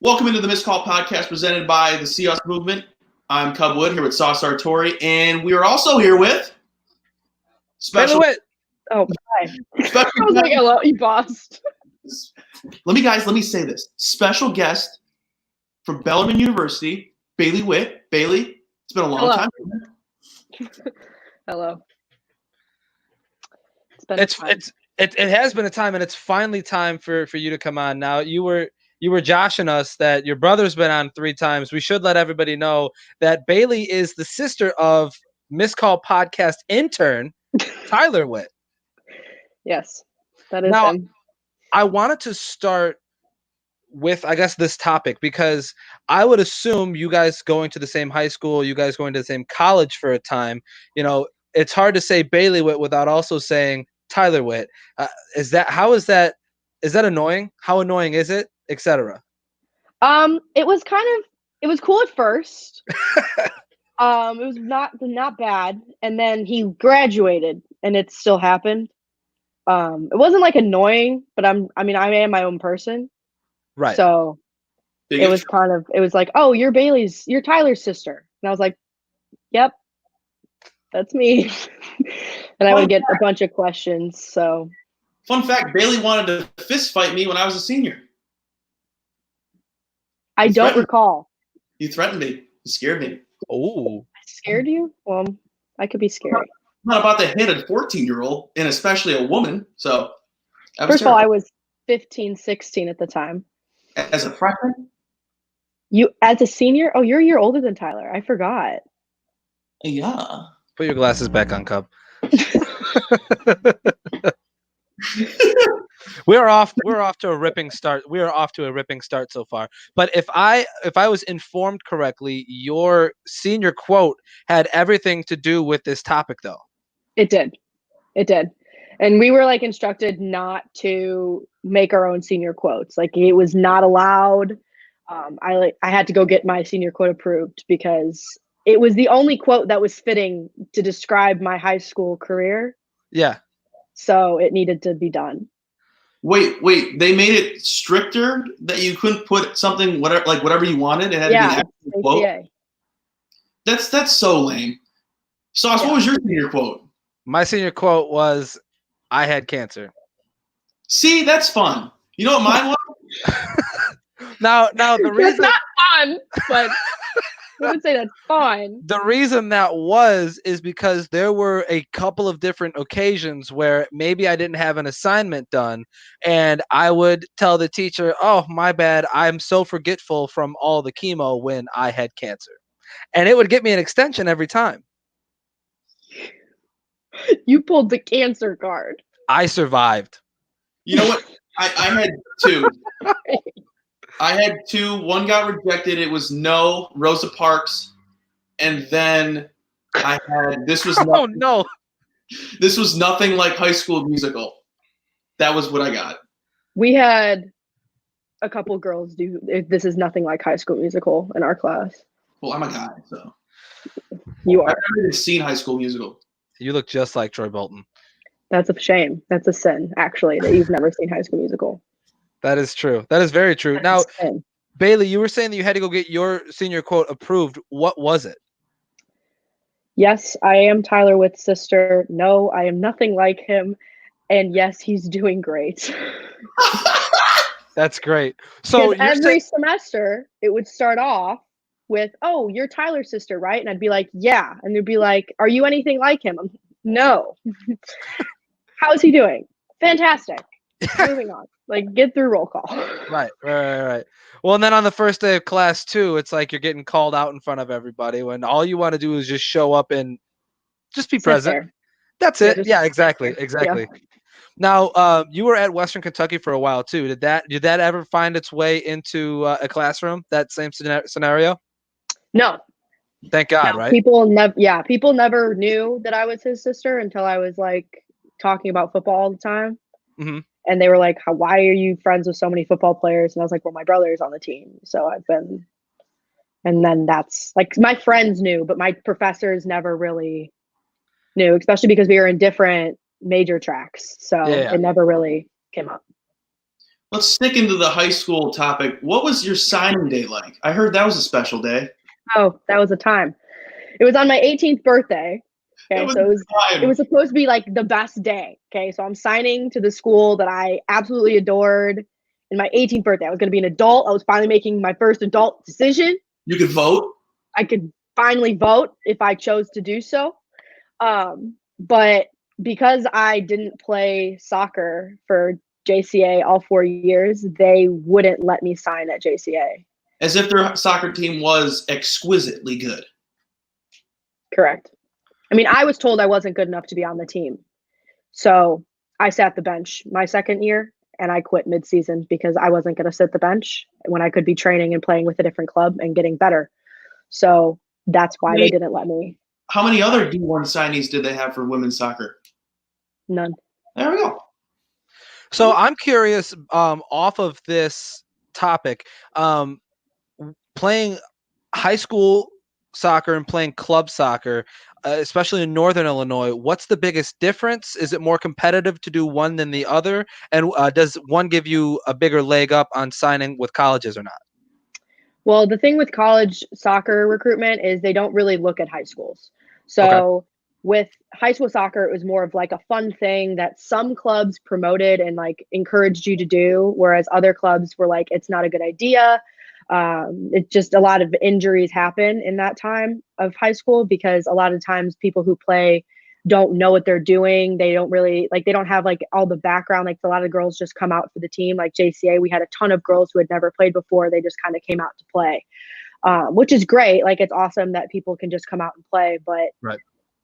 Welcome into the Missed Call podcast presented by the Seahawks Movement. I'm Cub Wood here with Sauce Sartori, and we are also here with Special Witt. Oh, hi. I was like, hello, you bossed. Let me say this. Special guest from Bellarmine University, Bailee Witt. Bailee, it's been a long time. Hello. It has been a time, and it's finally time for you to come on. Now you were joshing us that your brother's been on 3 times. We should let everybody know that Bailee is the sister of Missed Call podcast intern Tyler Witt. Yes, that is now, him. I wanted to start with, I guess, this topic because I would assume you guys going to the same high school, you guys going to the same college for a time. You know, it's hard to say Bailee Witt without also saying Tyler Witt. Is that annoying? How annoying is it, etc.? It was cool at first. It was not bad, and then he graduated, and it still happened. It wasn't like annoying, but I am my own person, right? So it was like, oh, you're Tyler's sister, and I was like, yep, that's me. And I would get a bunch of questions. So, fun fact: Bailee wanted to fist fight me when I was a senior. I don't recall. You threatened me. You scared me. Oh, I scared you? Well, I could be scary. Not about to hit a 14-year-old, and especially a woman. So, first of all, I was 15, 16 at the time. As a freshman? You as a senior? Oh, you're a year older than Tyler. I forgot. Yeah. Put your glasses back on, Cub. We're off to a ripping start. We are off to a ripping start so far. But if I was informed correctly, your senior quote had everything to do with this topic, though. It did. And we were like instructed not to make our own senior quotes. Like it was not allowed. I had to go get my senior quote approved because it was the only quote that was fitting to describe my high school career. Yeah. So it needed to be done. Wait. They made it stricter that you couldn't put something whatever you wanted. It had to be an actual quote. That's so lame. Sauce, What was your senior quote? My senior quote was, "I had cancer." See, that's fun. You know what mine was? Now the reason that's not fun, but I would say that's fun. The reason that is because there were a couple of different occasions where maybe I didn't have an assignment done, and I would tell the teacher, "Oh, my bad. I'm so forgetful from all the chemo when I had cancer," and it would get me an extension every time. You pulled the cancer card. I survived. You know what? I had 2. I had 2. One got rejected. It was no Rosa Parks, and then I had this was oh no, this was nothing like High School Musical. That was what I got. We had a couple girls do This Is Nothing Like High School Musical in our class. Well, I'm a guy, so you are. I've never even seen High School Musical. You look just like Troy Bolton. That's a shame. That's a sin, actually, that you've never seen High School Musical. That is true. That is very true. Now, Bailee, you were saying that you had to go get your senior quote approved. What was it? Yes, I am Tyler Witt's sister. No, I am nothing like him. And yes, he's doing great. That's great. So every semester, it would start off with, "Oh, you're Tyler's sister, right?" And I'd be like, "Yeah." And they'd be like, "Are you anything like him?" No. How's he doing? Fantastic. Moving on. Like, get through roll call. Right. Well, and then on the first day of class 2, it's like you're getting called out in front of everybody when all you want to do is just show up and just be present. There. That's it. Yeah, exactly. Yeah. Now, you were at Western Kentucky for a while too. Did that ever find its way into a classroom? That same scenario? No. Thank God, right? People never knew that I was his sister until I was like talking about football all the time. Mm-hmm. And they were like, "Why are you friends with so many football players?" And I was like, "Well, my brother's on the team, so I've been." And then that's like my friends knew, but my professors never really knew, especially because we were in different major tracks, so it never really came up. Let's stick into the high school topic. What was your signing day like? I heard that was a special day. Oh, that was a time. It was on my 18th birthday. Okay, so it was supposed to be like the best day. Okay, so I'm signing to the school that I absolutely adored in my 18th birthday. I was going to be an adult. I was finally making my first adult decision. You could vote? I could finally vote if I chose to do so. But because I didn't play soccer for JCA all 4 years, they wouldn't let me sign at JCA. As if their soccer team was exquisitely good. Correct. I mean, I was told I wasn't good enough to be on the team. So I sat the bench my second year and I quit mid-season because I wasn't going to sit the bench when I could be training and playing with a different club and getting better. So that's why they didn't let me. How many other D1 signees did they have for women's soccer? None. There we go. So I'm curious, off of this topic, playing high school soccer and playing club soccer, especially in Northern Illinois, what's the biggest difference? Is it more competitive to do one than the other? And does one give you a bigger leg up on signing with colleges or not? Well, the thing with college soccer recruitment is they don't really look at high schools. So with high school soccer, it was more of like a fun thing that some clubs promoted and like encouraged you to do, whereas other clubs were like, it's not a good idea. It's just a lot of injuries happen in that time of high school because a lot of times people who play don't know what they're doing. They don't really like, they don't have like all the background. Like a lot of girls just come out for the team. Like JCA, we had a ton of girls who had never played before. They just kind of came out to play, which is great. Like it's awesome that people can just come out and play. But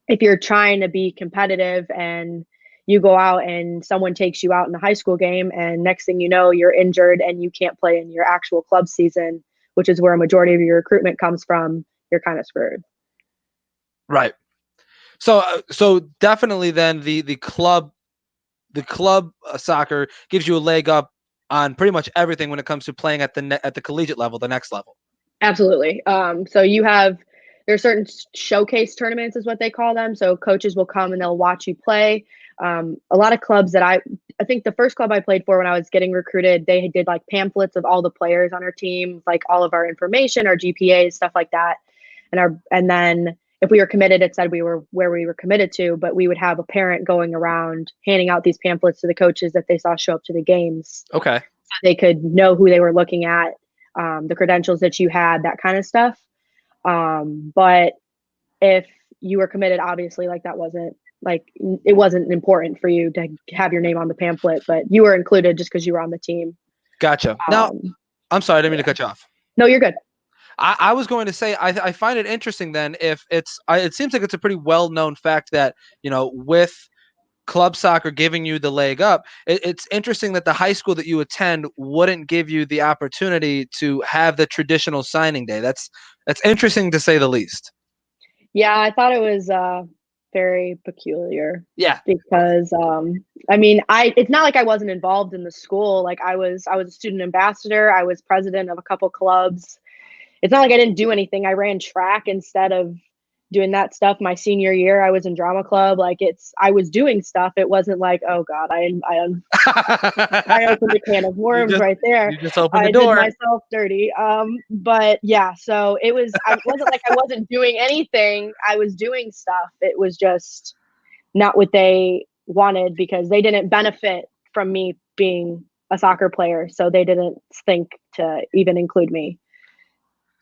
if you're trying to be competitive and you go out and someone takes you out in a high school game and next thing you know, you're injured and you can't play in your actual club season, which is where a majority of your recruitment comes from, you're kind of screwed. Right. So definitely then the club soccer gives you a leg up on pretty much everything when it comes to playing at the collegiate level, the next level. Absolutely. So there's certain showcase tournaments is what they call them. So coaches will come and they'll watch you play. A lot of clubs that I think the first club I played for when I was getting recruited, they did like pamphlets of all the players on our team, like all of our information, our GPAs, stuff like that. And then if we were committed, it said we were where we were committed to, but we would have a parent going around handing out these pamphlets to the coaches that they saw show up to the games. Okay. So they could know who they were looking at, the credentials that you had, that kind of stuff. But if you were committed, obviously, like that wasn't like, it wasn't important for you to have your name on the pamphlet, but you were included just because you were on the team. Gotcha. Now, I'm sorry, I didn't mean to cut you off. No, you're good. I was going to say, I find it interesting then if it seems like it's a pretty well-known fact that, with club soccer giving you the leg up, it's interesting that the high school that you attend wouldn't give you the opportunity to have the traditional signing day. That's interesting to say the least. Yeah, I thought it was very peculiar. Yeah. Because I mean, it's not like I wasn't involved in the school. Like I was a student ambassador. I was president of a couple clubs. It's not like I didn't do anything. I ran track instead of doing that stuff. My senior year, I was in drama club. Like I was doing stuff. It wasn't like, oh God, I opened a can of worms right there. You just opened the door. I did myself dirty. But yeah, so it wasn't like I wasn't doing anything. I was doing stuff. It was just not what they wanted because they didn't benefit from me being a soccer player. So they didn't think to even include me.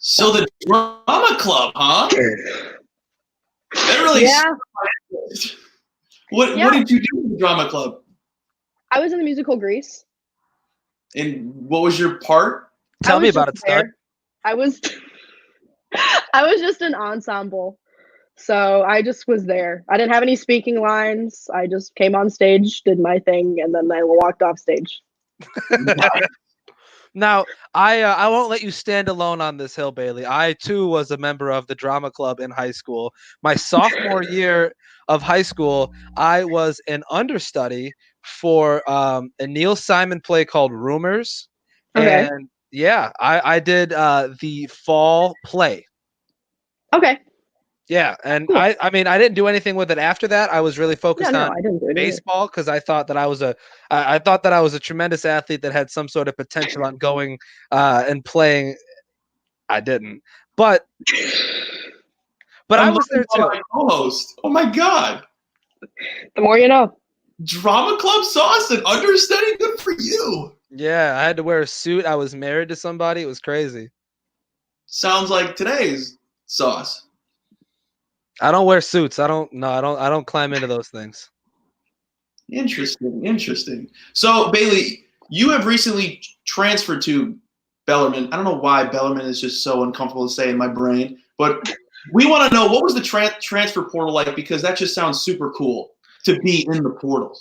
So the drama club, huh? That really. Yeah. What did you do in the drama club? I was in the musical Grease. And what was your part? Tell me about it, Stud. I was just an ensemble. So I just was there. I didn't have any speaking lines. I just came on stage, did my thing, and then I walked off stage. Now, I won't let you stand alone on this hill, Bailee. I, too, was a member of the drama club in high school. My sophomore year of high school, I was an understudy for a Neil Simon play called Rumors. Okay. And, yeah, I did the fall play. Okay. Yeah, and Cool. I mean I didn't do anything with it after that. I was really focused on I didn't do it baseball because I thought that I was a tremendous athlete that had some sort of potential on going and playing. I didn't, but I was there too. My co-host. Oh my God. The more you know. Drama Club Sauce and understudy. Good for you. Yeah, I had to wear a suit. I was married to somebody. It was crazy. Sounds like today's Sauce. I don't wear suits. I don't climb into those things. Interesting. So, Bailee, you have recently transferred to Bellarmine. I don't know why Bellarmine is just so uncomfortable to say in my brain, but we want to know, what was the transfer portal like, because that just sounds super cool to be in the portal.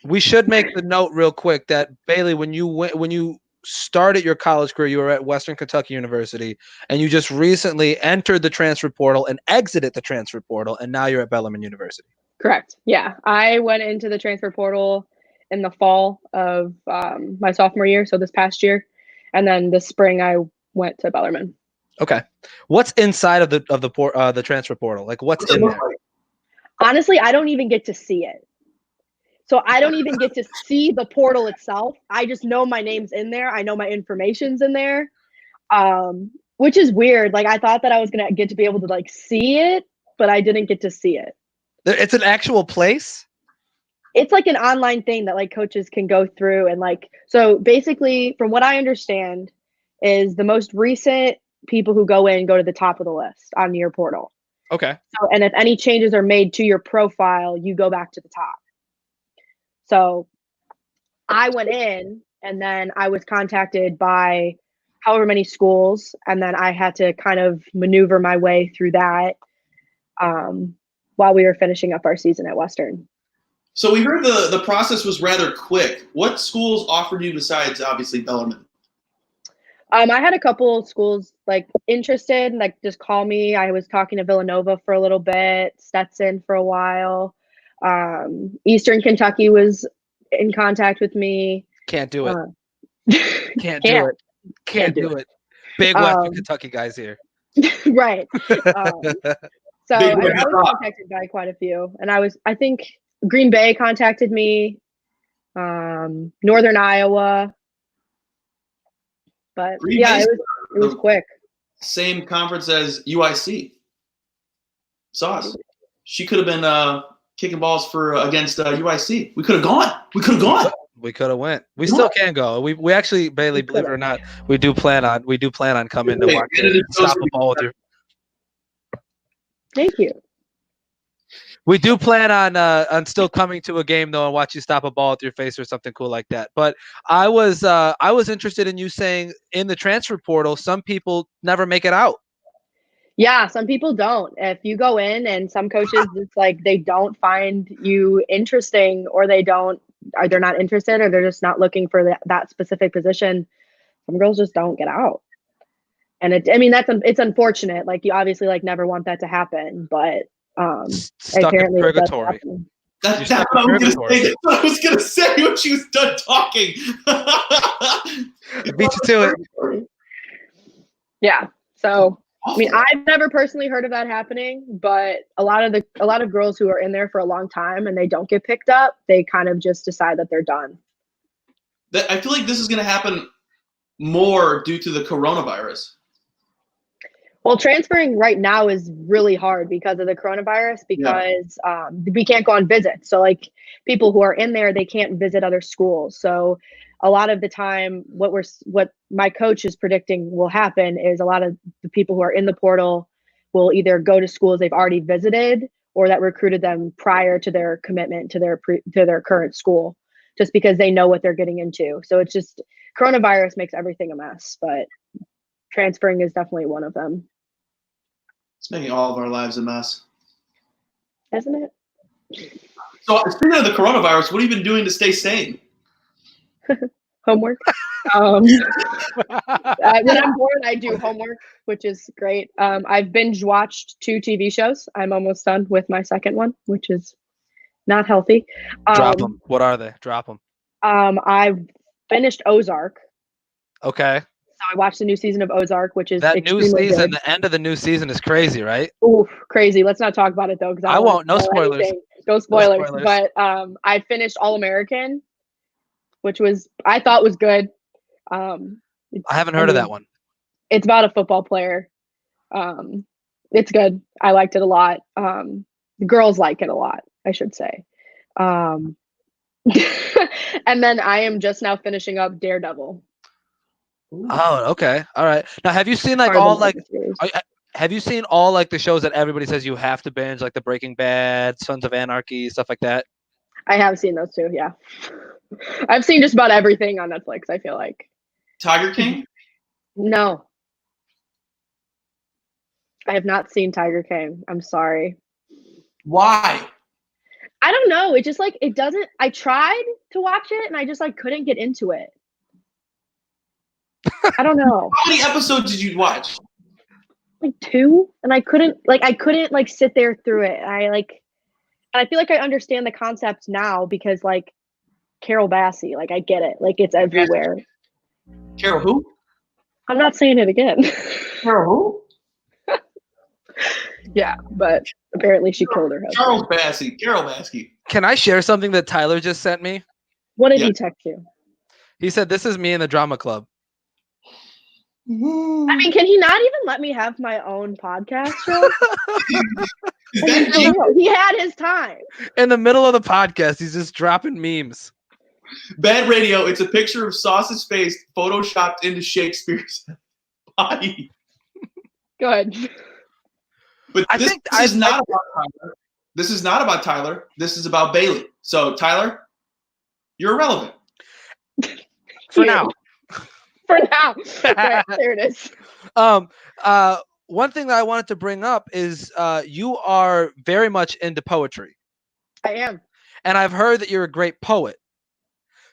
We should make the note real quick that, Bailee, when you started your college career, you were at Western Kentucky University, and you just recently entered the transfer portal and exited the transfer portal, and now you're at Bellarmine University. Correct. Yeah, I went into the transfer portal in the fall of my sophomore year, so this past year, and then this spring I went to Bellarmine. Okay, what's inside of the transfer portal? Like, what's in there? Honestly, I don't even get to see it. So I don't even get to see the portal itself. I just know my name's in there. I know my information's in there, which is weird. Like, I thought that I was gonna get to be able to like see it, but I didn't get to see it. It's an actual place? It's like an online thing that like coaches can go through and like, so basically from what I understand is the most recent people who go to the top of the list on your portal. Okay. So, and if any changes are made to your profile, you go back to the top. So I went in and then I was contacted by however many schools, and then I had to kind of maneuver my way through that while we were finishing up our season at Western. So we heard the process was rather quick. What schools offered you besides obviously Bellarmine? I had a couple of schools like interested, like just call me. I was talking to Villanova for a little bit, Stetson for a while. Eastern Kentucky was in contact with me. Can't do it. Can't do it. Big Western Kentucky guys here. Right. So I was contacted by quite a few, and I think Green Bay contacted me, Northern Iowa, but it was quick. Same conference as UIC. Sauce. She could have been kicking balls against UIC. We could have gone. We could have went. We still can go. We actually, Bailee, believe it or not, we do plan on coming to watch it. Stop a ball with you. Thank you. We do plan on still coming to a game though and watch you stop a ball with your face or something cool like that. But I was interested in you saying in the transfer portal, some people never make it out. Yeah, some people don't. If you go in and some coaches, it's like they don't find you interesting, or they're not interested, or they're just not looking for that specific position. Some girls just don't get out. And it's unfortunate. Like, you obviously like never want that to happen, but stuck in purgatory. That's what I was gonna say when she was done talking. Beat you to it. Yeah. So I mean, I've never personally heard of that happening, but a lot of girls who are in there for a long time and they don't get picked up, they kind of just decide that they're done. I feel like this is going to happen more due to the coronavirus. Well, transferring right now is really hard because of the coronavirus, because we can't go on visits. So like people who are in there, they can't visit other schools. So a lot of the time what my coach is predicting will happen is a lot of the people who are in the portal will either go to schools they've already visited or that recruited them prior to their commitment to their current school, just because they know what they're getting into. So it's just, coronavirus makes everything a mess, but transferring is definitely one of them. It's making all of our lives a mess. Isn't it? So speaking of the coronavirus, what have you been doing to stay sane? Homework. When I'm bored, I do homework, which is great. I've binge watched 2 TV shows. I'm almost done with my second one, which is not healthy. Drop them. What are they? Drop them. I've finished Ozark. Okay. I watched the new season of Ozark, which is That new extremely season, good. the end of the new season is crazy, right? Oof, crazy. Let's not talk about it though, because I won't. No spoilers. No spoilers. spoilers. But I finished All American, which I thought was good. I haven't heard of that one. It's about a football player. It's good. I liked it a lot. The girls like it a lot, I should say. And then I am just now finishing up Daredevil. Oh, okay. All right. Now, have you seen have you seen all like the shows that everybody says you have to binge, like the Breaking Bad, Sons of Anarchy, stuff like that? I have seen those too. Yeah, I've seen just about everything on Netflix. I feel like Tiger King. No, I have not seen Tiger King. I'm sorry. Why? I don't know. It just it doesn't. I tried to watch it and I just couldn't get into it. I don't know. How many episodes did you watch? Like 2, and I couldn't sit there through it. And I feel like I understand the concept now because Carol Bassie, I get it. It's everywhere. Carol who? I'm not saying it again. Carol who? Yeah, but apparently she killed her husband. Carol Bassie. Can I share something that Tyler just sent me? What did he text you? He said, "This is me in the drama club." I mean, can he not even let me have my own podcast show? He had his time. In the middle of the podcast, he's just dropping memes. Bad radio. It's a picture of Sauce's face photoshopped into Shakespeare's body. Go ahead. But this is not about Tyler. This is not about Tyler. This is about Bailee. So, Tyler, you're irrelevant. For now. For now. Right, there it is. One thing that I wanted to bring up is you are very much into poetry. I am. And I've heard that you're a great poet.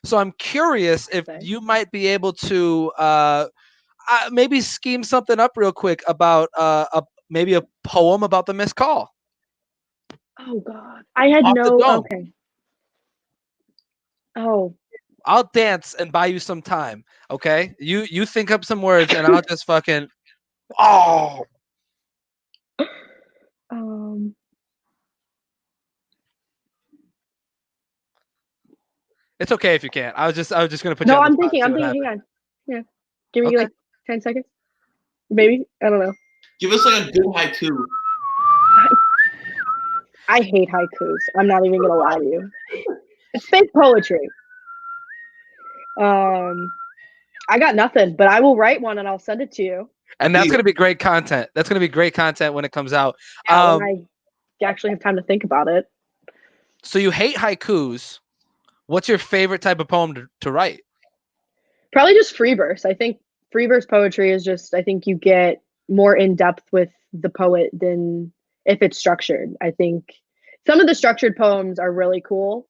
So I'm curious if you might be able to maybe scheme something up real quick about maybe a poem about the missed call. Oh God, I had okay. Oh, I'll dance and buy you some time. Okay, you think up some words and I'll just fucking It's okay if you can't. I was just gonna put you. No, on I'm the thinking. Hang on. Yeah, give me 10 seconds. Maybe, I don't know. Give us a good haiku. I hate haikus. I'm not even gonna lie to you. It's fake poetry. I got nothing, but I will write one and I'll send it to you. And that's gonna be great content. That's gonna be great content when it comes out. Yeah, when I actually have time to think about it. So you hate haikus. What's your favorite type of poem to write? Probably just free verse. I think free verse poetry is just, I think you get more in depth with the poet than if it's structured. I think some of the structured poems are really cool.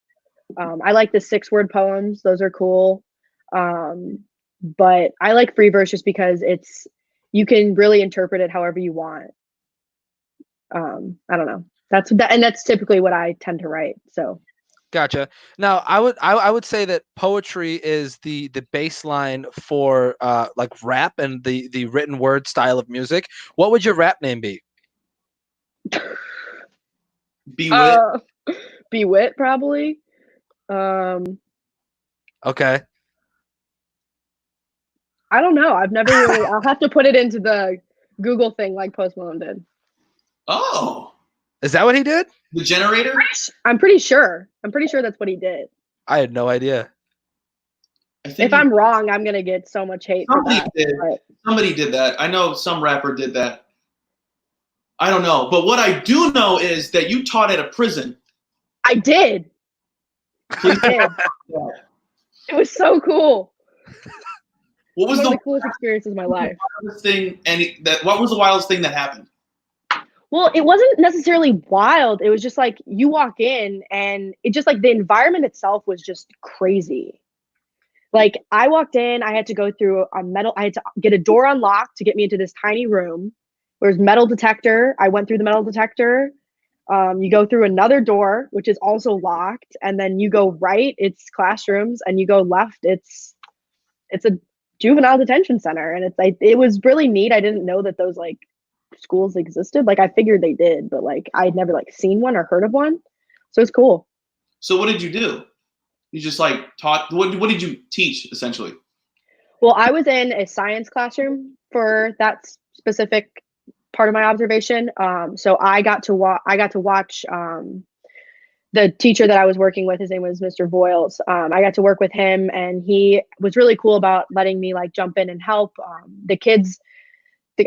I like the 6-word poems. Those are cool. But I like free verse just because you can really interpret it however you want. I don't know. That's typically what I tend to write. So. Gotcha. Now, I would say that poetry is the baseline for like rap and the written word style of music. What would your rap name be? Be Witt. Be Witt, probably. Okay. I don't know. I've never really. I'll have to put it into the Google thing like Post Malone did. Oh. Is that what he did? The generator? I'm pretty sure. That's what he did. I had no idea. If I'm wrong, I'm gonna get so much hate. Somebody did that. I know some rapper did that. I don't know. But what I do know is that you taught at a prison. I did. It was so cool. What was one of the coolest experiences of my life? What was the wildest thing that happened? Well, it wasn't necessarily wild. It was just you walk in and it just the environment itself was just crazy. I walked in, I had to go through I had to get a door unlocked to get me into this tiny room. There's metal detector. I went through the metal detector. You go through another door, which is also locked. And then you go right, it's classrooms, and you go left, it's a juvenile detention center, and it's like it was really neat. I didn't know that those like schools existed. Like I figured they did, but like I'd never like seen one or heard of one. So it's cool. So what did you do? You just like taught. What did you teach essentially? Well, I was in a science classroom for that specific part of my observation. So I got to watch the teacher that I was working with. His name was Mr. Voiles. I got to work with him, and he was really cool about letting me like jump in and help. The kids,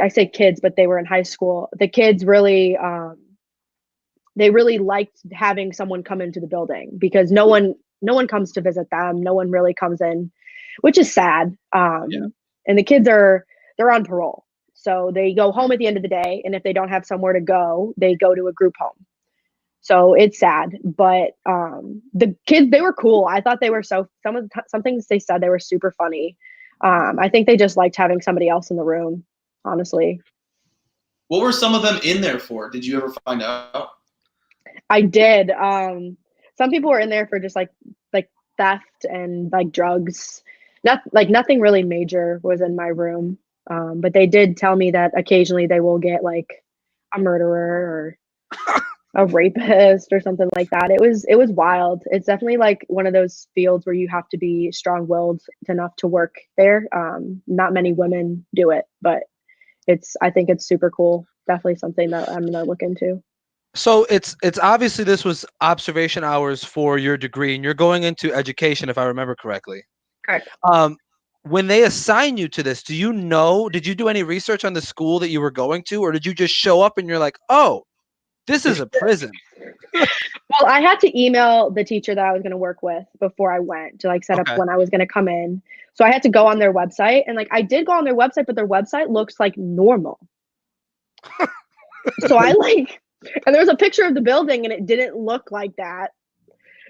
I say kids, but they were in high school. The kids really, they really liked having someone come into the building because no one comes to visit them. No one really comes in, which is sad. And the kids they're on parole. So they go home at the end of the day. And if they don't have somewhere to go, they go to a group home. So it's sad, but the kids, they were cool. I thought they were some things they said, they were super funny. I think they just liked having somebody else in the room, honestly. What were some of them in there for? Did you ever find out? I did. Some people were in there for just like theft and like drugs. Nothing really major was in my room. But they did tell me that occasionally they will get like a murderer or a rapist or something like that. It was wild. It's definitely like one of those fields where you have to be strong-willed enough to work there. Not many women do it, but I think it's super cool. Definitely something that I'm gonna look into. So it's obviously this was observation hours for your degree, and you're going into education, if I remember correctly. Correct. When they assign you to this, did you do any research on the school that you were going to, or did you just show up and you're like, oh, this is a prison? Well, I had to email the teacher that I was going to work with before I went to like set up when I was going to come in. So I had to go on their website, and like I did go on their website, but their website looks like normal. So and there was a picture of the building and it didn't look like that.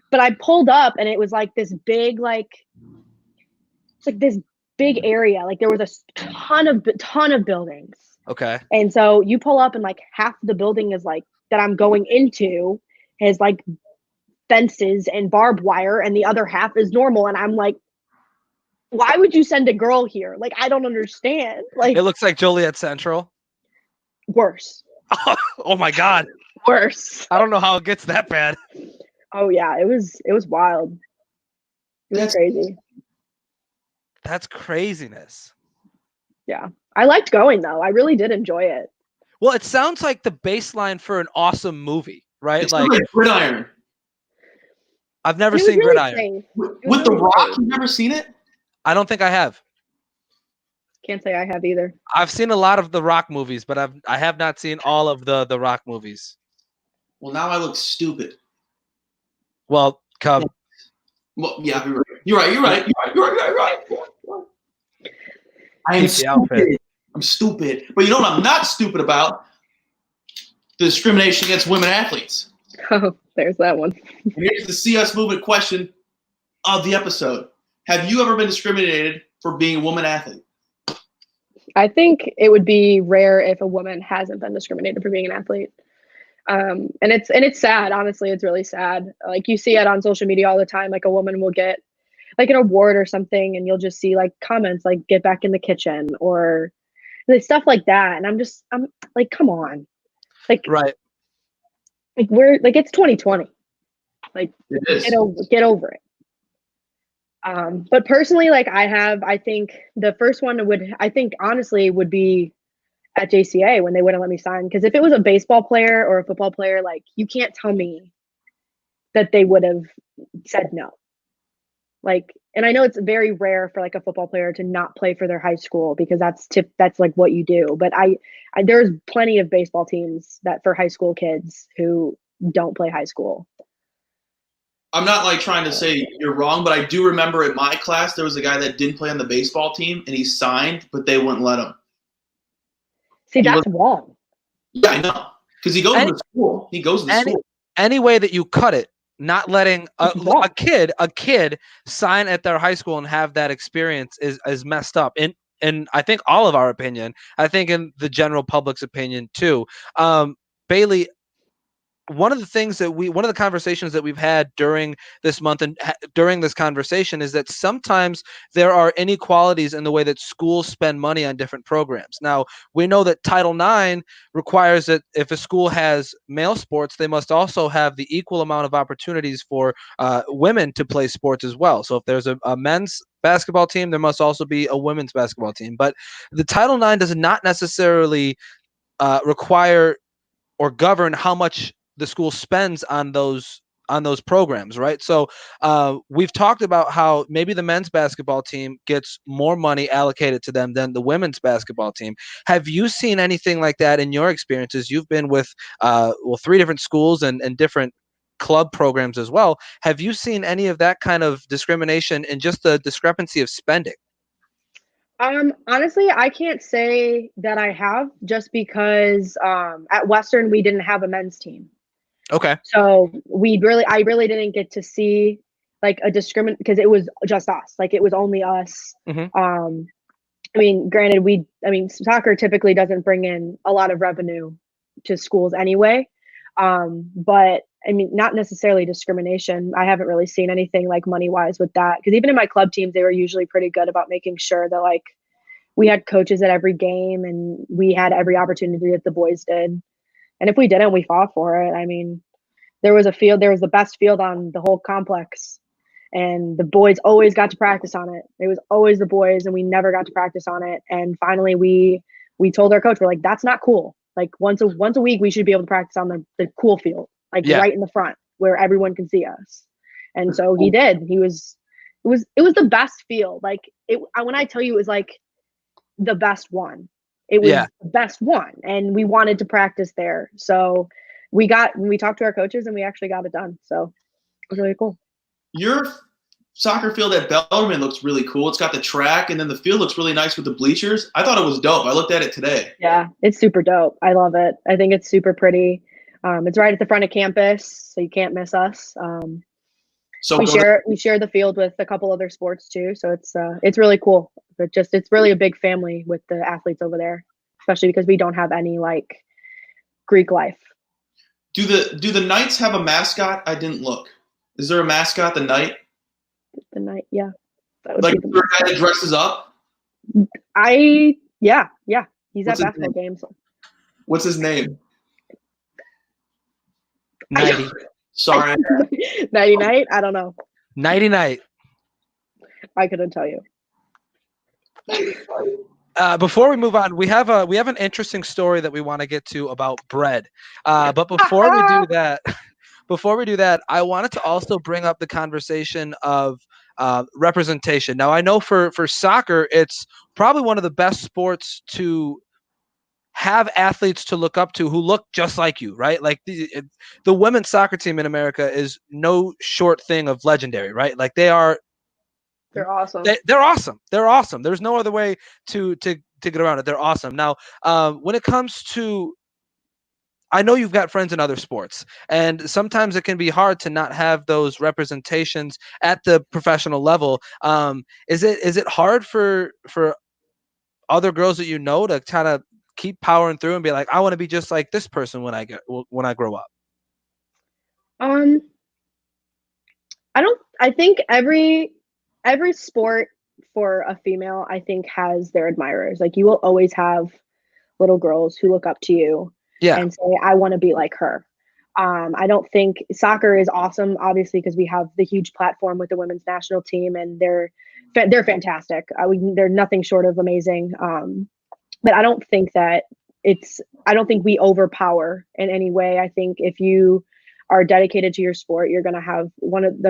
But I pulled up and it was like this big, it's like this big area. Like there was a ton of buildings. Okay. And so you pull up and like half the building is like that I'm going into has like fences and barbed wire, and the other half is normal. And I'm like, why would you send a girl here? Like, I don't understand. Like, it looks like Joliet Central. Worse. Oh my God. Worse. I don't know how it gets that bad. Oh yeah, it was wild. It was crazy. That's craziness. Yeah. I liked going though. I really did enjoy it. Well, it sounds like the baseline for an awesome movie, right? It's like Gridiron. I've never seen really Gridiron. With The Rock, you've never seen it? I don't think I have. Can't say I have either. I've seen a lot of the Rock movies, but I have not seen all of the Rock movies. Well, now I look stupid. Well, Cub. Well, yeah, you're right. I am stupid. I'm stupid. But you know what I'm not stupid about? The discrimination against women athletes. Oh, there's that one. And here's the CS Movement question of the episode. Have you ever been discriminated for being a woman athlete? I think it would be rare if a woman hasn't been discriminated for being an athlete. And it's sad. Honestly, it's really sad. Like you see it on social media all the time. Like a woman will get like an award or something, and you'll just see like comments like "get back in the kitchen" or like, stuff like that. And I'm like, come on, like right, like we're like it's 2020. Like get over it. But personally, like I think the first one honestly would be at JCA when they wouldn't let me sign. Because if it was a baseball player or a football player, like you can't tell me that they would have said no. Like, and I know it's very rare for like a football player to not play for their high school because that's like what you do. But I there's plenty of baseball teams that for high school kids who don't play high school. I'm not like trying to say you're wrong, but I do remember in my class there was a guy that didn't play on the baseball team and he signed, but they wouldn't let him. See, that's wrong. Yeah, I know. Because he goes to school. He goes to school. Any way that you cut it, not letting a kid sign at their high school and have that experience is messed up. And I think all of our opinion, I think in the general public's opinion too. Bailee, one of the conversations that we've had during this month and during this conversation is that sometimes there are inequalities in the way that schools spend money on different programs. Now, we know that Title IX requires that if a school has male sports, they must also have the equal amount of opportunities for women to play sports as well. So if there's a men's basketball team, there must also be a women's basketball team. But the Title IX does not necessarily require or govern how much the school spends on those programs, right? So we've talked about how maybe the men's basketball team gets more money allocated to them than the women's basketball team. Have you seen anything like that in your experiences? You've been with 3 different schools and different club programs as well. Have you seen any of that kind of discrimination and just the discrepancy of spending? Honestly, I can't say that I have, just because at Western we didn't have a men's team. Okay. So I really didn't get to see like a discriminate, because it was just us. Like, it was only us. Mm-hmm. I mean, granted, soccer typically doesn't bring in a lot of revenue to schools anyway. But I mean, not necessarily discrimination. I haven't really seen anything like money wise with that, because even in my club teams, they were usually pretty good about making sure that like we had coaches at every game and we had every opportunity that the boys did. And if we didn't, we fought for it. I mean, there was the best field on the whole complex, and the boys always got to practice on it. It was always the boys, and we never got to practice on it. And finally we told our coach, we're like, that's not cool. Like, once a week we should be able to practice on the cool field, like right in the front where everyone can see us. And so he did. It was the best field. Like, when I tell you it was like the best one, it was the best one, and we wanted to practice there. So we talked to our coaches and we actually got it done. So it was really cool. Your soccer field at Bellarmine looks really cool. It's got the track, and then the field looks really nice with the bleachers. I thought it was dope. I looked at it today. Yeah, it's super dope. I love it. I think it's super pretty. It's right at the front of campus, so you can't miss us. So we share the field with a couple other sports too. So it's really cool. But it's really a big family with the athletes over there, especially because we don't have any like Greek life. Do the Knights have a mascot? I didn't look. Is there a mascot, the Knight? The Knight, yeah. Like, is there a guy that dresses up? Yeah. He's at basketball games. What's his name? Nighty. Sorry. Nighty Night? I don't know. Nighty Night. I couldn't tell you. Before we move on, we have an interesting story that we want to get to about bread. But before we do that, I wanted to also bring up the conversation of representation. Now, I know for soccer, it's probably one of the best sports to have athletes to look up to who look just like you, right? Like the women's soccer team in America is no short thing of legendary, right? Like they're awesome. They're awesome. They're awesome. There's no other way to get around it. They're awesome. Now, when it comes to, I know you've got friends in other sports, and sometimes it can be hard to not have those representations at the professional level. Is it hard for other girls that you know to kind of keep powering through and be like, I want to be just like this person when I grow up? I think every sport for a female, I think, has their admirers. Like, you will always have little girls who look up to you and say, I want to be like her. I don't think soccer is awesome, obviously, because we have the huge platform with the women's national team, and they're fantastic. They're nothing short of amazing. But I don't think we overpower in any way. I think if you are dedicated to your sport, you're going to have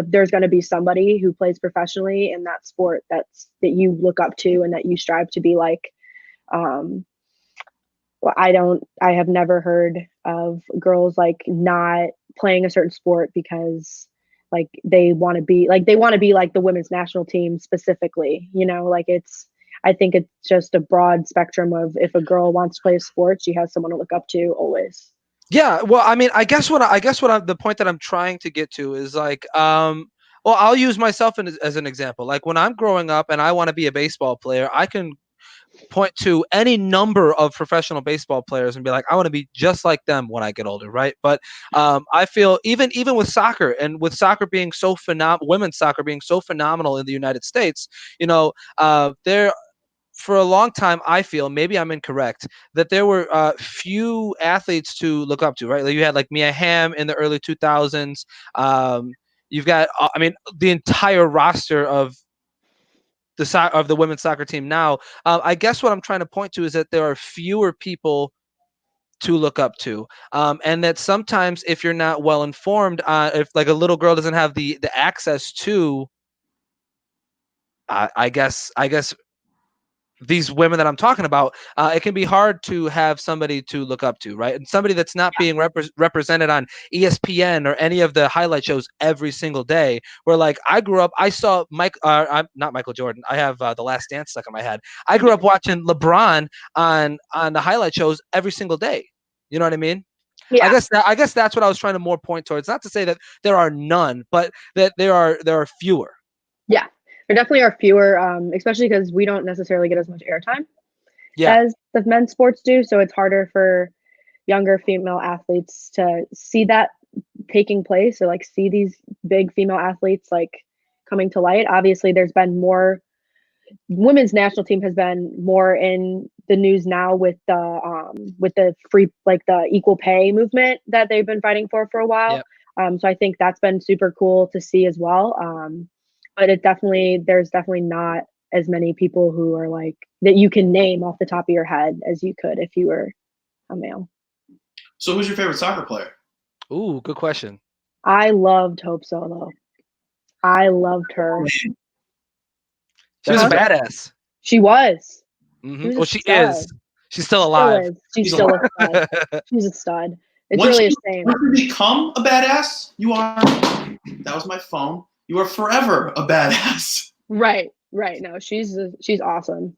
there's going to be somebody who plays professionally in that sport that you look up to and that you strive to be like. I have never heard of girls like not playing a certain sport because like they want to be like the women's national team specifically, like I think it's just a broad spectrum of, if a girl wants to play a sport, she has someone to look up to always. Yeah, well, I mean, the point that I'm trying to get to is like, well, I'll use myself as an example. Like when I'm growing up and I want to be a baseball player, I can point to any number of professional baseball players and be like, I want to be just like them when I get older, right? But I feel even with soccer, and with soccer being so phenomenal, women's soccer being so phenomenal in the United States, there for a long time, I feel, maybe I'm incorrect, that there were few athletes to look up to, right? Like you had like Mia Hamm in the early 2000s. You've got, the entire roster of the women's soccer team now. I guess what I'm trying to point to is that there are fewer people to look up to, and that sometimes if you're not well informed, if like a little girl doesn't have the access to, I guess these women that I'm talking about, it can be hard to have somebody to look up to, right? And somebody that's not being represented on ESPN or any of the highlight shows every single day. Where like I grew up, I saw I'm not Michael Jordan. I have The Last Dance stuck in my head. I grew up watching LeBron on the highlight shows every single day. You know what I mean? Yeah. I guess that's what I was trying to more point towards. Not to say that there are none, but that there are fewer. Yeah. There definitely are fewer, especially because we don't necessarily get as much airtime as the men's sports do. So it's harder for younger female athletes to see that taking place, or like see these big female athletes like coming to light. Obviously, there's been more. Women's national team has been more in the news now with the free, like the equal pay movement that they've been fighting for a while. Yep. So I think that's been super cool to see as well. But there's definitely not as many people who are like that you can name off the top of your head as you could if you were a male. So who's your favorite soccer player? Ooh, good question. I loved Hope Solo. I loved her. She was a badass. She was. Mm-hmm. Well, she is. She's still alive. She's still a stud. She's a stud. It's really a shame. Once you become a badass, that was my phone. You are forever a badass. Right. No, she's awesome.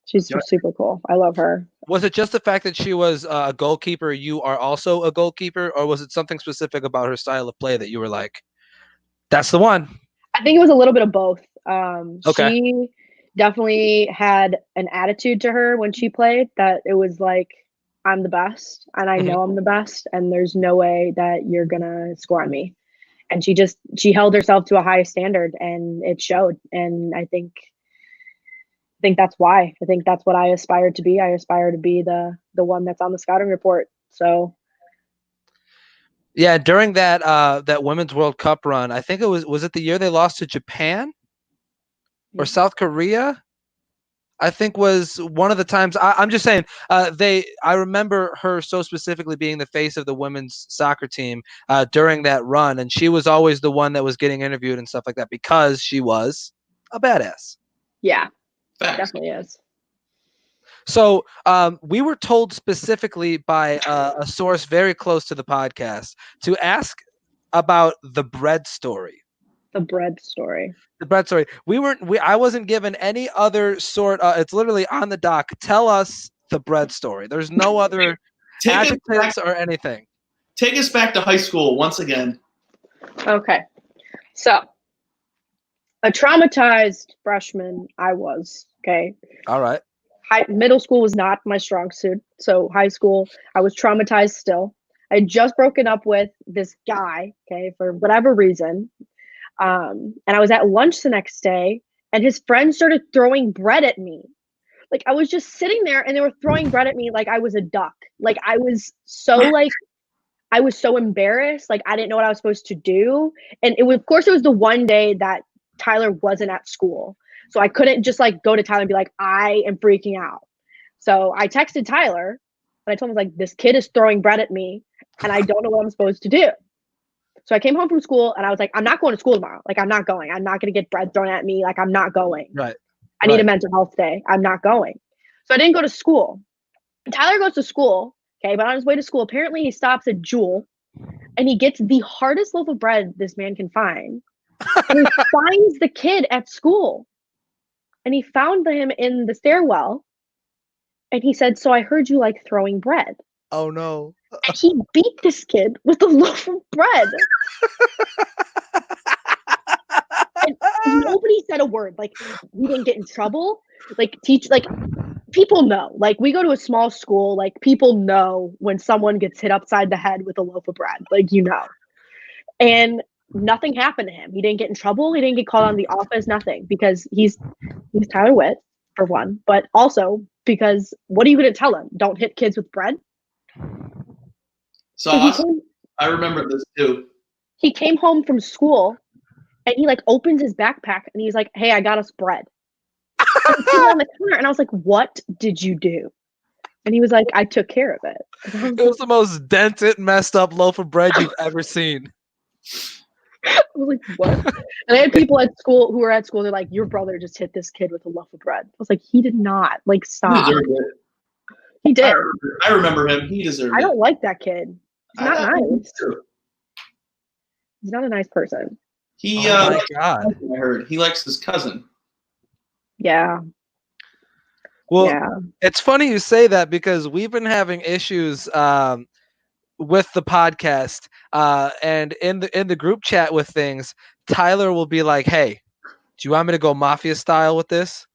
She's super cool. I love her. Was it just the fact that she was a goalkeeper, you are also a goalkeeper, or was it something specific about her style of play that you were like, that's the one? I think it was a little bit of both. Okay. She definitely had an attitude to her when she played that it was like, I'm the best, and I know I'm the best, and there's no way that you're going to score on me. And she held herself to a high standard, and it showed. And I think that's why. I think that's what I aspire to be. I aspire to be the one that's on the scouting report. So yeah, during that Women's World Cup run, I think was it the year they lost to Japan or South Korea? I think was one of the times. I'm just saying, I remember her so specifically being the face of the women's soccer team during that run, and she was always the one that was getting interviewed and stuff like that because she was a badass. Yeah, definitely is. So we were told specifically by a source very close to the podcast to ask about the bread story. The bread story. I wasn't given any other sort. It's literally on the doc. Tell us the bread story. There's no other adjectives or anything. Take us back to high school once again. Okay. So a traumatized freshman I was. Okay. All right. Middle school was not my strong suit. So high school, I was traumatized still. I had just broken up with this guy, okay, for whatever reason. And I was at lunch the next day, and his friends started throwing bread at me. Like I was just sitting there, and they were throwing bread at me like I was a duck. Like I was so embarrassed. Like I didn't know what I was supposed to do. And it was the one day that Tyler wasn't at school. So I couldn't just like go to Tyler and be like, I am freaking out. So I texted Tyler, and I told him like, this kid is throwing bread at me, and I don't know what I'm supposed to do. So I came home from school, and I was like, I'm not going to school tomorrow. Like, I'm not going. I'm not going to get bread thrown at me. Like, I'm not going. Right. I need a mental health day. I'm not going. So I didn't go to school. Tyler goes to school, okay, but on his way to school, apparently he stops at Jewel, and he gets the hardest loaf of bread this man can find. And he finds the kid at school. And he found him in the stairwell, and he said, so I heard you like throwing bread. Oh, no. And he beat this kid with a loaf of bread. And nobody said a word. Like, we didn't get in trouble. like teach like people know. Like we go to a small school, like people know when someone gets hit upside the head with a loaf of bread. Like and nothing happened to him. He didn't get in trouble. He didn't get called on the office. Nothing, because he's Tyler Witt, for one, but also because what are you going to tell him? Don't hit kids with bread. So I remember this too. He came home from school and he like opens his backpack and he's like, "Hey, I got us bread." On the counter, and I was like, "What did you do?" And he was like, "I took care of it." It was the most dented, messed up loaf of bread you've ever seen. I was like, "What?" And I had people at school who were at school. They're like, "Your brother just hit this kid with a loaf of bread." I was like, "He did not. Like, stop." He deserved it. He did. I remember him. He deserved it. I don't like that kid. He's not nice. He's not a nice person. He, oh my God. I heard he likes his cousin. Yeah. Well, yeah. It's funny you say that because we've been having issues with the podcast, and in the group chat with things. Tyler will be like, "Hey, do you want me to go mafia style with this?"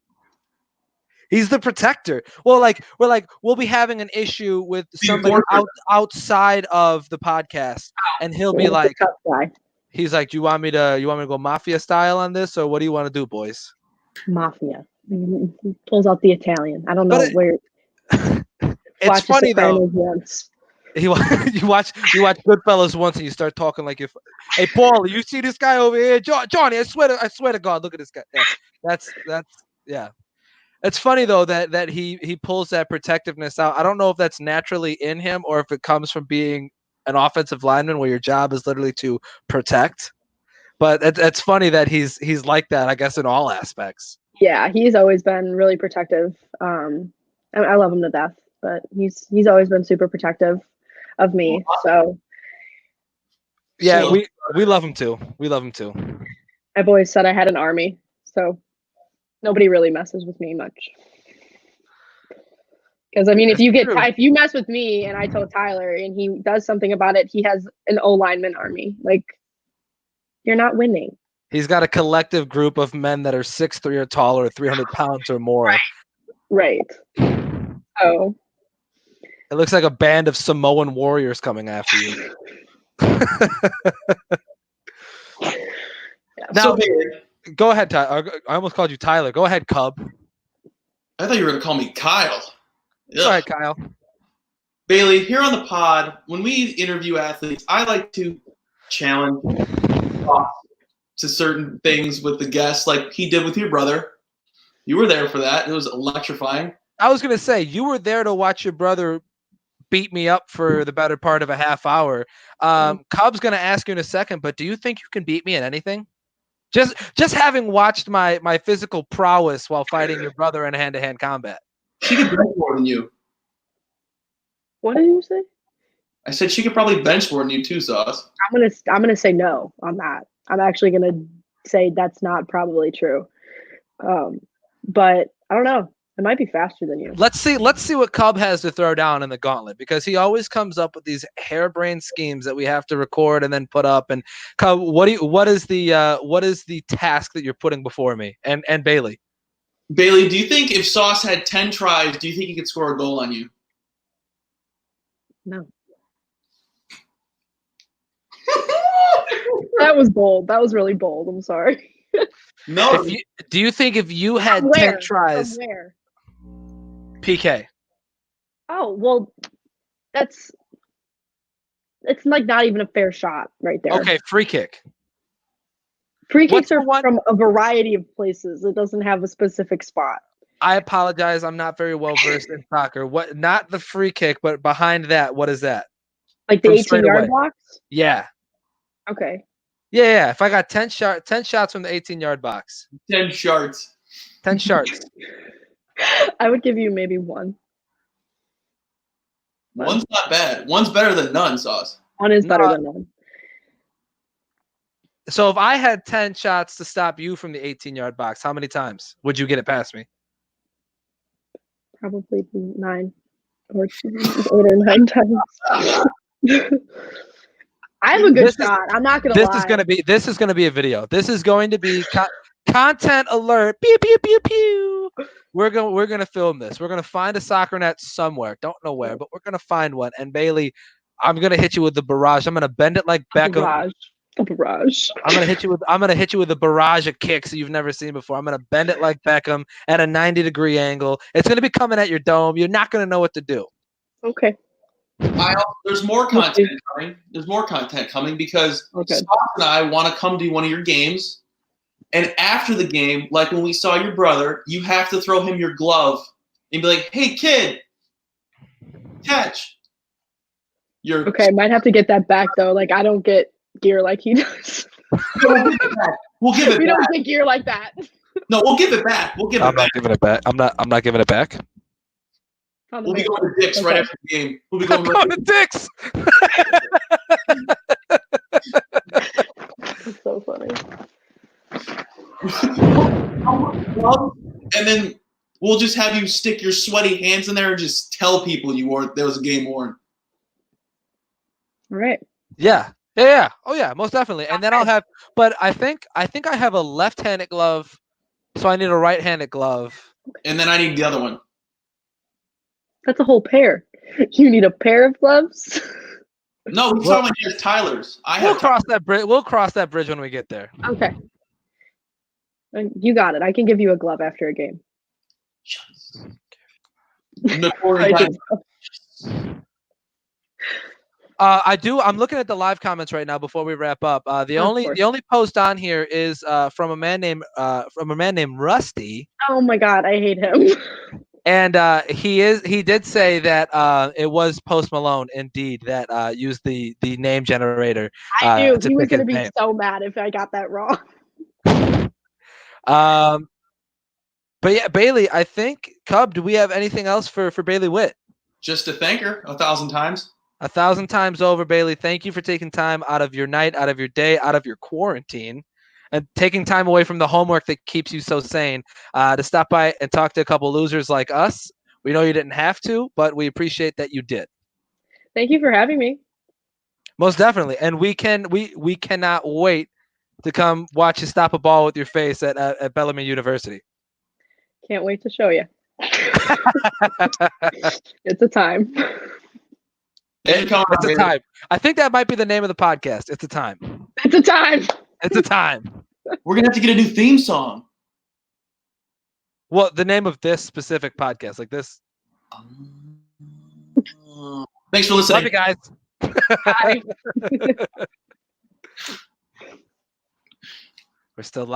He's the protector. Well, we'll be having an issue with somebody outside of the podcast, and he'll be like, he's like, "Do you want me to go mafia style on this, or what do you want to do, boys?" Mafia. He pulls out the Italian. I don't know where. It's funny though. Once. You watch Goodfellas once, and you start talking like if, "Hey, Paul, you see this guy over here, Johnny? I swear to God, look at this guy." Yeah, that's yeah. It's funny though that he pulls that protectiveness out. I don't know if that's naturally in him or if it comes from being an offensive lineman where your job is literally to protect. But it's funny that he's like that, I guess, in all aspects. Yeah, he's always been really protective. I love him to death, but he's always been super protective of me. So yeah, we love him too. We love him too. I've always said I had an army, so nobody really messes with me much. Because I mean, if you mess with me and I told Tyler and he does something about it, he has an O lineman army. Like, you're not winning. He's got a collective group of men that are 6'3" or taller, 300 pounds or more. Right. Oh. It looks like a band of Samoan warriors coming after you. Now, go ahead, Tyler. I almost called you Tyler. Go ahead, Cub. I thought you were going to call me Kyle. Go ahead, Kyle. Bailee, here on the pod, when we interview athletes, I like to challenge to certain things with the guests, like he did with your brother. You were there for that. It was electrifying. I was going to say, you were there to watch your brother beat me up for the better part of a half hour. Cub's going to ask you in a second, but do you think you can beat me at anything? Just having watched my physical prowess while fighting your brother in hand-to-hand combat. She could bench more than you. What did you say? I said she could probably bench more than you too, Sauce. I'm gonna say no on that. I'm actually gonna say that's not probably true. But I don't know. It might be faster than you. Let's see what Cub has to throw down in the gauntlet, because he always comes up with these harebrained schemes that we have to record and then put up. And Cub, what is the task that you're putting before me and Bailee? Bailee, do you think if Sauce had 10 tries, do you think he could score a goal on you? No. That was bold. That was really bold. I'm sorry. No. Do you think if you had 10 tries, PK? Oh, well, it's like not even a fair shot right there. Okay, free kick. Free kicks are from a variety of places. It doesn't have a specific spot. I apologize. I'm not very well versed in soccer. Not the free kick, but behind that, what is that? Like the 18-yard box? Yeah. Okay. Yeah. If I got 10 shots from the 18-yard box. 10 shards. 10 shards. I would give you maybe one. One's not bad. One's better than none, Sauce. One is better than none. So if I had 10 shots to stop you from the 18-yard box, how many times would you get it past me? Probably 9 or 8 or 9 times. I have a good shot. I'm not gonna lie. This is gonna be a video. This is going to be content alert. Pew pew pew pew. we're gonna film this. We're gonna find a soccer net somewhere. Don't know where, but we're gonna find one. And Bailee, I'm gonna hit you with the barrage. I'm gonna bend it like Beckham. A barrage. I'm gonna hit you with a barrage of kicks that you've never seen before. I'm gonna bend it like Beckham at a 90-degree angle. It's gonna be coming at your dome. You're not gonna know what to do. Okay. There's more content coming. There's more content coming because Sauce and I want to come to one of your games. And after the game, like when we saw your brother, you have to throw him your glove and be like, "Hey, kid, catch." Okay, might have to get that back though. Like I don't get gear like he does. We'll give it back. We don't get gear like that. No, we'll give it back. We'll give it back. I'm not giving it back. I'm not giving it back. We'll be going to Dick's right after the game. We'll be going to Dick's. That's so funny. And then we'll just have you stick your sweaty hands in there and just tell people there was a game worn. All right. Yeah. Oh yeah, most definitely. And then I'll have, but I think I have a left-handed glove, so I need a right-handed glove. And then I need the other one. That's a whole pair. You need a pair of gloves? No, he's talking about Tyler's. We'll cross that bridge. We'll cross that bridge when we get there. Okay. You got it. I can give you a glove after a game. I do. I'm looking at the live comments right now before we wrap up. The only post on here is from a man named Rusty. Oh my God, I hate him. And he did say that it was Post Malone indeed that used the name generator. I knew he was going to be so mad if I got that wrong. But yeah, Bailee, I think Cub. Do we have anything else for Bailee Witt? Just to thank her 1,000 times. 1,000 times over, Bailee. Thank you for taking time out of your night, out of your day, out of your quarantine, and taking time away from the homework that keeps you so sane to stop by and talk to a couple losers like us. We know you didn't have to, but we appreciate that you did. Thank you for having me. Most definitely, and we cannot wait to come watch you stop a ball with your face at Bellarmine University. Can't wait to show you. It's a time. It's a time. I think that might be the name of the podcast. It's a time. It's a time. It's a time. We're going to have to get a new theme song. Well, the name of this specific podcast, like this. Thanks for listening. Love you guys. Bye. We're still live.